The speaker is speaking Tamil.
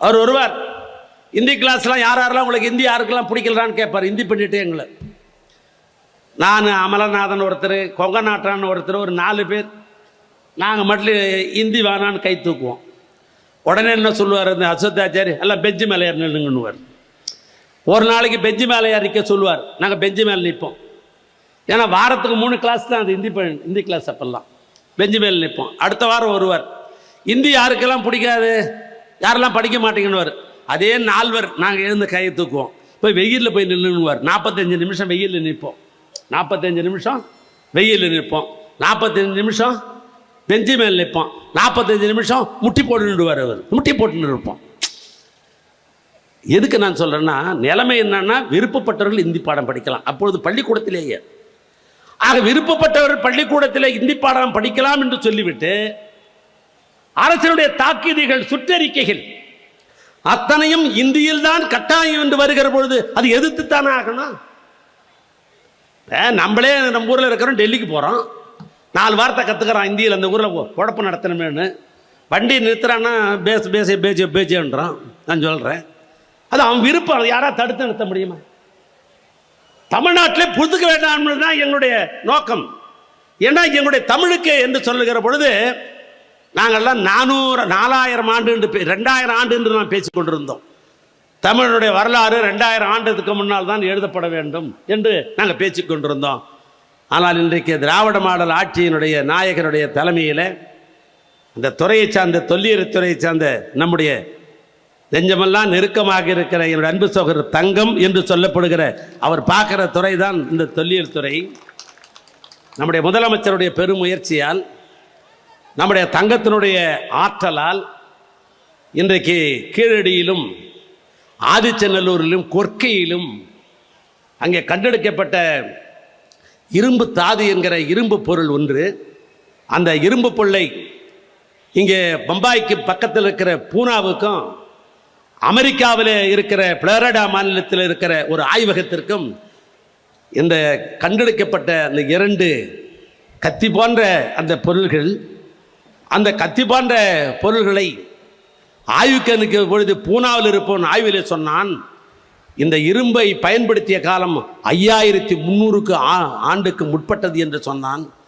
அவர் வருவார். ஹிந்தி கிளாஸ்லாம் யாரெல்லாம் உங்களுக்கு ஹிந்தி யாருக்கெல்லாம் பிடிக்கலான்னு கேட்பார். ஹிந்தி பண்ணிட்டு எங்களை, நான் அமலநாதன் ஒருத்தர், கொங்கநாட்டான்னு ஒருத்தர், ஒரு 4 பேர் நாங்கள் மட்டும் ஹிந்தி வேணான்னு கை தூக்குவோம். உடனே என்ன சொல்லுவார் இந்த அசோத்தாச்சாரி, எல்லாம் பெஞ்சு மேலே ஏறி நின்றுங்கன்னுவார். ஒரு நாளைக்கு பெஞ்சு மேலே ஏறி நிற்க சொல்லுவார். நாங்கள் பெஞ்சு மேலே நிற்போம். ஏன்னா வாரத்துக்கு 3 கிளாஸ் தான் அது ஹிந்தி கிளாஸ். அப்போல்லாம் பெஞ்சு மேலே நிற்போம். அடுத்த வாரம் வருவார். ஹிந்தி யாருக்கெல்லாம் பிடிக்காது, யாரெல்லாம் படிக்க மாட்டேங்கன்னுவார். அதே 4 நாங்கள் எழுந்து கையை தூக்குவோம். போய் வெயிலில் போய் நின்றுவார். 45 நிமிஷம் வெயிலில் நிற்போம். 45 நிமிஷம் வெயிலில் நிற்போம். 45 நிமிஷம் பெஞ்சு மேல் நிற்போம். 45 நிமிஷம் முட்டி போட்டு நின்றுவார். அவர் முட்டி போட்டு நிற்போம். எதுக்கு நான் சொல்கிறேன்னா, நிலைமை என்னன்னா, விருப்பப்பட்டவர்கள் இந்தி பாடம் படிக்கலாம் அப்பொழுது பள்ளிக்கூடத்திலேயே. ஆக விருப்பப்பட்டவர்கள் பள்ளிக்கூடத்திலே இந்தி பாடம் படிக்கலாம் என்று சொல்லிவிட்டு அரசினுடைய தாக்கீதுகள், சுற்றறிக்கைகள் அத்தனையும் இந்தியில் தான் கட்டாயம் என்று வருகிற பொழுது அது எதிர்த்துத்தானே ஆகணும். நம்மளே நம்ம ஊரில் இருக்கிறோம், டெல்லிக்கு போகிறோம், 4 வார்த்தை கற்றுக்கிறான் இந்தியில். அந்த ஊரில் குழப்பம் நடத்தணுமேனு வண்டி நிறுத்துறான்னா பேஜேன்றான். நான் சொல்கிறேன், அது அவன் விருப்பம். அதை யாராவது தடுத்து நிறுத்த முடியுமா? தமிழ்நாட்டிலே புதுக்க வேண்டாம் தான் எங்களுடைய நோக்கம். ஏன்னா எங்களுடைய தமிழுக்கு என்று சொல்லுகிற பொழுது நாங்கள்லாம் 4000 ஆண்டு என்று 2000 ஆண்டு என்று நாம் பேசிக் கொண்டிருந்தோம். தமிழனுடைய வரலாறு 2000 ஆண்டுக்கு முன்னால் தான் எழுதப்பட வேண்டும் என்று நாங்கள் பேசிக் கொண்டிருந்தோம். ஆனால் இன்றைக்கு திராவிட மாடல் ஆட்சியினுடைய நாயகனுடைய தலைமையில் இந்த துறையை சார்ந்த, தொல்லியல் துறையை சார்ந்த நம்முடைய நெஞ்சமெல்லாம் நெருக்கமாக இருக்கிற என்னுடைய அன்பு சகோதரர் தங்கம் என்று சொல்லப்படுகிற அவர் பார்க்குற துறை தான் இந்த தொல்லியல் துறை. நம்முடைய முதலமைச்சருடைய பெருமுயற்சியால், நம்முடைய தங்கத்தினுடைய ஆற்றலால் இன்றைக்கு கீழடியிலும் ஆதிச்சநல்லூரிலும் கொற்கையிலும் அங்கே கண்டெடுக்கப்பட்ட இரும்பு தாது என்கிற இரும்பு பொருள் ஒன்று. அந்த இரும்பு பொருளை இங்கே பம்பாய்க்கு பக்கத்தில் இருக்கிற பூனாவுக்கும் அமெரிக்காவில் இருக்கிற புளோரிடா மாநிலத்தில் இருக்கிற ஒரு ஆய்வகத்திற்கும் இந்த கண்டெடுக்கப்பட்ட அந்த 2 கத்தி போன்ற அந்த பொருள்கள், அந்த கத்தி போன்ற பொருள்களை ஆய்வுக்கு அனுப்பிய பொழுது பூனாவில் இருப்பவன் ஆய்வில் சொன்னான், இந்த இரும்பை பயன்படுத்திய காலம் 5300 ஆண்டுக்கு முற்பட்டது என்று சொன்னான்.